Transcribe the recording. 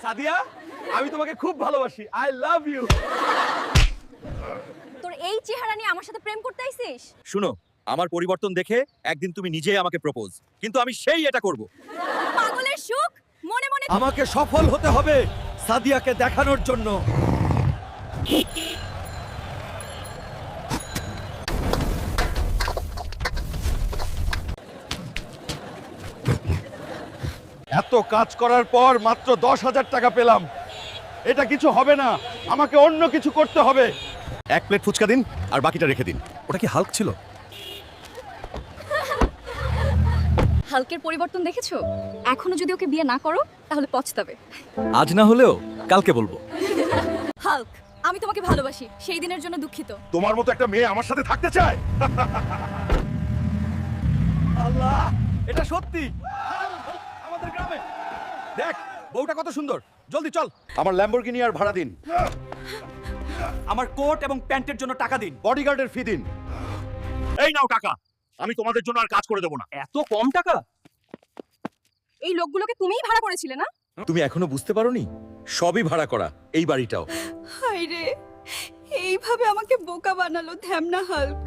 সাদিয়া, আমি তোমাকে খুব ভালোবাসি। I love you. তোর এই চেহারা নিয়ে আমার সাথে প্রেম করতে আইছিস? শুনো, আমার পরিবর্তন দেখে একদিন তুমি নিজেই আমাকে প্রপোজ, কিন্তু আমি সেই এটা করব। পাগলের সুখ মনে মনে। আমাকে সফল হতে হবে সাদিয়াকে দেখানোর জন্য। এত কাজ করার পর মাত্র 10,000 টাকা পেলাম। এটা কিছু হবে না, আমাকে অন্য কিছু করতে হবে। 1 প্লেট ফুচকা দিন আর বাকিটা রেখে দিন। ওটা কি হাল্ক ছিল? হালকের পরিবর্তন দেখেছো? এখনো যদি ওকে বিয়ে না করো তাহলে পছতাবে। আজ না হলেও কালকে বলবো। হাল্ক, আমি তোমাকে ভালোবাসি, সেই দিনের জন্য দুঃখিত। তোমার মতো একটা মেয়ে আমার সাথে থাকতে চায়? আল্লাহ, এটা সত্যি আমাদের গ্রামে। দেখ বউটা কত সুন্দর। জলদি চল। আমার ল্যাম্বরগিনি আর ভাড়া দিন। আমার কোট এবং প্যান্টের জন্য টাকা দিন। বডিগার্ডের ফি দিন। এই নাও টাকা, আমি তোমাদের জন্য আর কাজ করে দেব না। এত কম টাকা? এই লোকগুলোকে তুমিই ভাড়া করেছিলে না? তুমি এখনো বুঝতে পারোনি? সবই ভাড়া করা, এই বাড়িটাও। হায় রে, এইভাবে আমাকে বোকা বানালো ধ্যামনা হাল্ক।